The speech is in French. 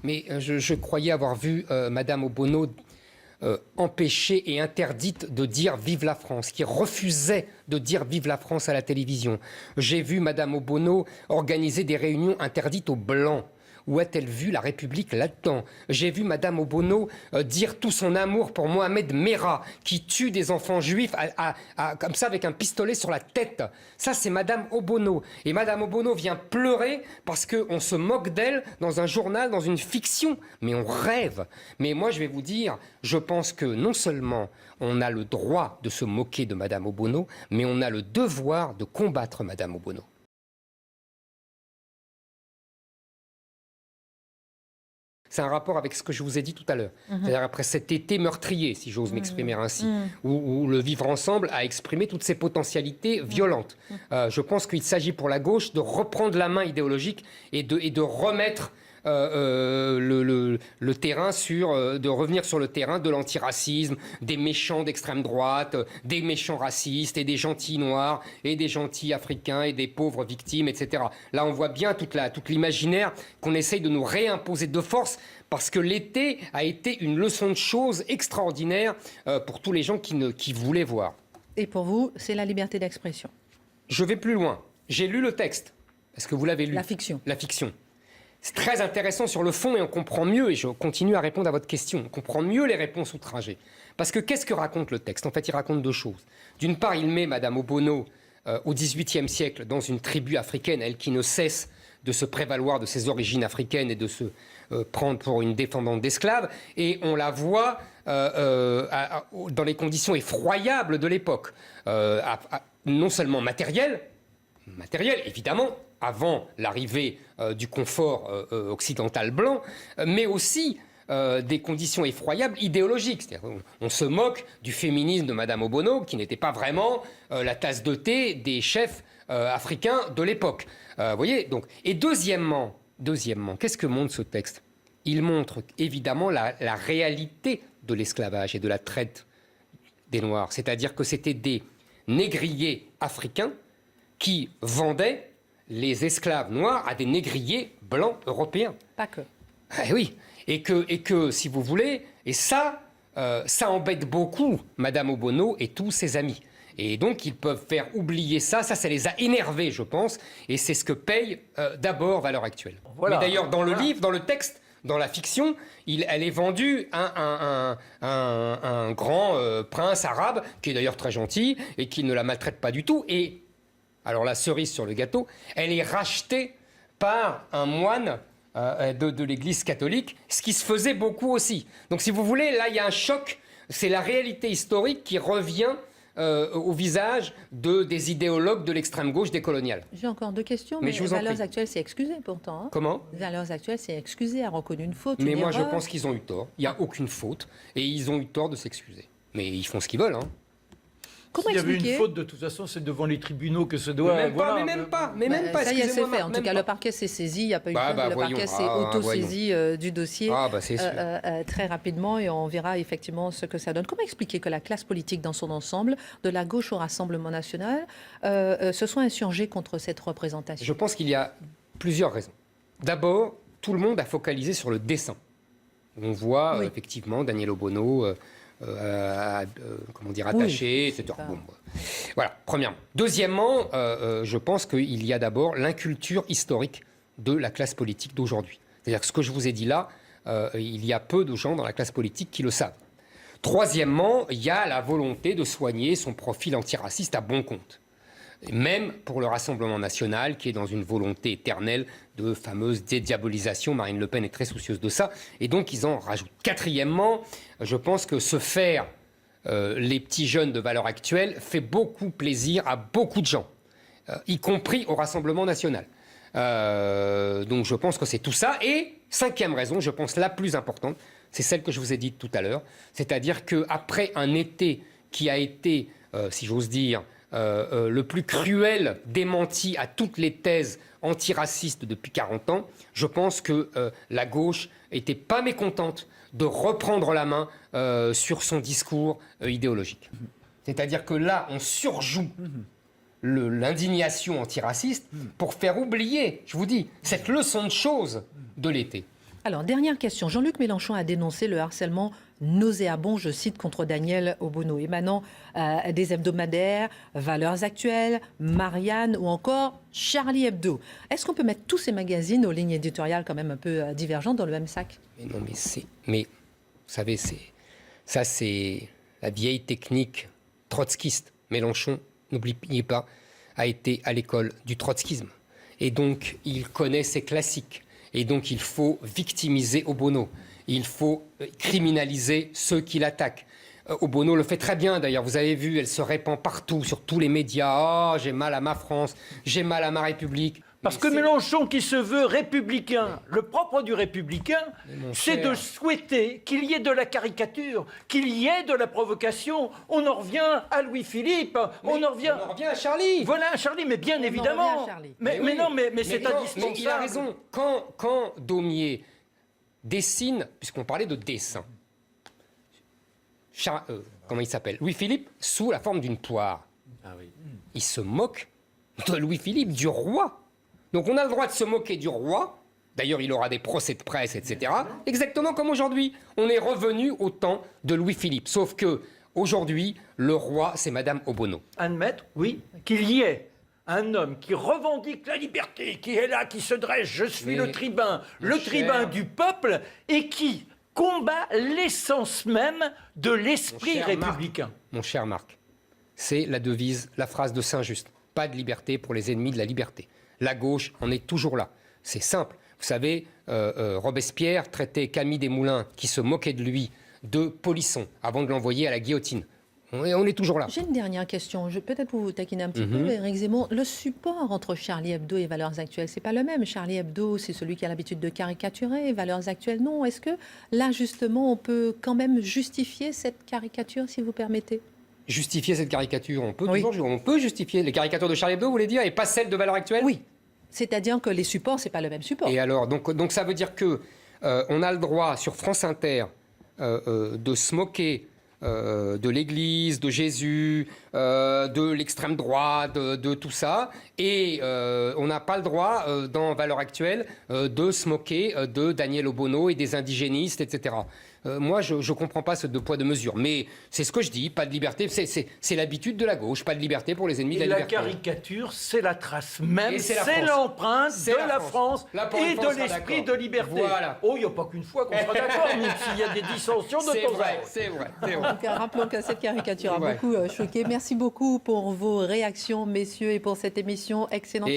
mais je croyais avoir vu Madame Obono empêchée et interdite de dire Vive la France, qui refusait de dire Vive la France à la télévision. J'ai vu Madame Obono organiser des réunions interdites aux Blancs. Où a-t-elle vu la République là-dedans? J'ai vu Madame Obono dire tout son amour pour Mohamed Merah, qui tue des enfants juifs comme ça avec un pistolet sur la tête. Ça, c'est Madame Obono. Et Madame Obono vient pleurer parce qu'on se moque d'elle dans un journal, dans une fiction. Mais on rêve. Mais moi, je vais vous dire, je pense que non seulement on a le droit de se moquer de Madame Obono, mais on a le devoir de combattre Madame Obono. C'est un rapport avec ce que je vous ai dit tout à l'heure. C'est-à-dire après cet été meurtrier, si j'ose m'exprimer ainsi, où le vivre ensemble a exprimé toutes ses potentialités violentes. Je pense qu'il s'agit pour la gauche de reprendre la main idéologique et de remettre le terrain de revenir sur le terrain de l'antiracisme, des méchants d'extrême droite, des méchants racistes et des gentils noirs et des gentils africains et des pauvres victimes, etc. Là, on voit bien toute l'imaginaire qu'on essaye de nous réimposer de force parce que l'été a été une leçon de choses extraordinaire pour tous les gens qui voulaient voir. Et pour vous, c'est la liberté d'expression? Je vais plus loin. J'ai lu le texte. Est-ce que vous l'avez lu? La fiction. La fiction. C'est très intéressant sur le fond et on comprend mieux, et je continue à répondre à votre question, on comprend mieux les réponses outragées. Parce que qu'est-ce que raconte le texte? En fait, il raconte deux choses. D'une part, il met Madame Obono au XVIIIe siècle dans une tribu africaine, elle qui ne cesse de se prévaloir de ses origines africaines et de se prendre pour une défendante d'esclaves, et on la voit dans les conditions effroyables de l'époque, non seulement matérielles, évidemment, avant l'arrivée du confort occidental blanc, mais aussi des conditions effroyables idéologiques. On se moque du féminisme de Madame Obono, qui n'était pas vraiment la tasse de thé des chefs africains de l'époque. Voyez, donc. Et deuxièmement, qu'est-ce que montre ce texte? Il montre évidemment la réalité de l'esclavage et de la traite des Noirs. C'est-à-dire que c'était des négriers africains qui vendaient les esclaves noirs à des négriers blancs européens. Pas que. Oui, et que si vous voulez, et ça embête beaucoup Madame Obono et tous ses amis. Et donc, ils peuvent faire oublier ça. Ça les a énervés, je pense. Et c'est ce que paye d'abord Valeurs Actuelles. Voilà. Mais d'ailleurs, dans le livre, dans le texte, dans la fiction, elle est vendue à un grand prince arabe, qui est d'ailleurs très gentil, et qui ne la maltraite pas du tout. Et alors la cerise sur le gâteau, elle est rachetée par un moine de l'Église catholique, ce qui se faisait beaucoup aussi. Donc si vous voulez, là il y a un choc, c'est la réalité historique qui revient au visage des idéologues de l'extrême gauche décoloniale. J'ai encore deux questions, mais Valeurs Actuelles s'est excusé pourtant. Hein. Comment? Valeurs Actuelles s'est excusé, a reconnu une faute. Mais moi je pense qu'ils ont eu tort, il n'y a aucune faute, et ils ont eu tort de s'excuser. Mais ils font ce qu'ils veulent, hein. Comment S'il y avait une faute, de toute façon, c'est devant les tribunaux que se doit... Mais même pas. Ça y est, c'est fait. En tout cas, le parquet s'est saisi. Il n'y a pas eu de faute. Le parquet s'est auto-saisi du dossier très rapidement. Et on verra effectivement ce que ça donne. Comment expliquer que la classe politique dans son ensemble, de la gauche au Rassemblement national, se soit insurgée contre cette représentation? Je pense qu'il y a plusieurs raisons. D'abord, tout le monde a focalisé sur le dessin. On voit effectivement Daniel Obono... attaché, etc. Bon, voilà, premièrement. Deuxièmement, je pense qu'il y a d'abord l'inculture historique de la classe politique d'aujourd'hui. C'est-à-dire que ce que je vous ai dit là, il y a peu de gens dans la classe politique qui le savent. Troisièmement, il y a la volonté de soigner son profil antiraciste à bon compte. Même pour le Rassemblement national, qui est dans une volonté éternelle de fameuse dédiabolisation. Marine Le Pen est très soucieuse de ça. Et donc, ils en rajoutent. Quatrièmement, je pense que se faire les petits jeunes de Valeurs Actuelles fait beaucoup plaisir à beaucoup de gens, y compris au Rassemblement national. Donc, je pense que c'est tout ça. Et cinquième raison, je pense la plus importante, c'est celle que je vous ai dite tout à l'heure. C'est-à-dire qu'après un été qui a été, si j'ose dire, le plus cruel démenti à toutes les thèses antiracistes depuis 40 ans, je pense que la gauche n'était pas mécontente de reprendre la main sur son discours idéologique. C'est-à-dire que là, on surjoue l'indignation antiraciste pour faire oublier, je vous dis, cette leçon de choses de l'été. Alors, dernière question. Jean-Luc Mélenchon a dénoncé le harcèlement nauséabond, je cite, contre Daniel Obono, émanant des hebdomadaires, Valeurs Actuelles, Marianne ou encore Charlie Hebdo. Est-ce qu'on peut mettre tous ces magazines aux lignes éditoriales quand même un peu divergentes dans le même sac? Mais non, mais vous savez, ça c'est la vieille technique trotskiste. Mélenchon, n'oubliez pas, a été à l'école du trotskisme. Et donc, il connaît ses classiques. Et donc, il faut victimiser Obono. Il faut criminaliser ceux qui l'attaquent. Obono le fait très bien, d'ailleurs. Vous avez vu, elle se répand partout, sur tous les médias. « Oh, j'ai mal à ma France, j'ai mal à ma République ». Parce que Mélenchon, qui se veut républicain, le propre du républicain, c'est de souhaiter qu'il y ait de la caricature, qu'il y ait de la provocation. On en revient à Louis-Philippe, on en revient à Charlie. Voilà, à Charlie, mais bien évidemment. Mais c'est indispensable. Mais il a raison. Quand Daumier dessine, puisqu'on parlait de dessin, comment il s'appelle, Louis-Philippe, sous la forme d'une poire. Il se moque de Louis-Philippe, du roi. Donc on a le droit de se moquer du roi. D'ailleurs, il aura des procès de presse, etc. Exactement comme aujourd'hui. On est revenu au temps de Louis-Philippe. Sauf que aujourd'hui, le roi, c'est Madame Obono. Admettre, oui, qu'il y ait un homme qui revendique la liberté, qui est là, qui se dresse, je suis le tribun du peuple, et qui combat l'essence même de l'esprit républicain. Mon cher Marc, c'est la devise, la phrase de Saint-Just. Pas de liberté pour les ennemis de la liberté. La gauche en est toujours là. C'est simple. Vous savez, Robespierre traitait Camille Desmoulins, qui se moquait de lui, de polisson, avant de l'envoyer à la guillotine. On est toujours là. J'ai une dernière question. Peut-être pour vous taquiner un petit peu, Éric Zemmour. Le support entre Charlie Hebdo et Valeurs Actuelles, c'est pas le même. Charlie Hebdo, c'est celui qui a l'habitude de caricaturer. Valeurs Actuelles, non. Est-ce que là, justement, on peut quand même justifier cette caricature, si vous permettez? Justifier cette caricature, on peut justifier les caricatures de Charlie Hebdo, vous voulez dire, et pas celles de Valeurs Actuelles? Oui. C'est-à-dire que les supports, c'est pas le même support. Et alors, donc ça veut dire que on a le droit sur France Inter de se moquer de l'Église, de Jésus, de l'extrême droite, de tout ça, et on n'a pas le droit dans Valeurs Actuelles de se moquer de Daniel Obono et des indigénistes, etc. Moi, je ne comprends pas ce deux poids, deux mesures. Mais c'est ce que je dis, pas de liberté. C'est l'habitude de la gauche, pas de liberté pour les ennemis de la liberté. Et la caricature, c'est la trace même, c'est l'empreinte de la France et de l'esprit de liberté. Voilà. Oh, il n'y a pas qu'une fois qu'on sera d'accord, même s'il y a des dissensions de temps en temps. C'est vrai. En tout cas, rappelons que cette caricature a beaucoup choqué. Merci beaucoup pour vos réactions, messieurs, et pour cette émission excellente.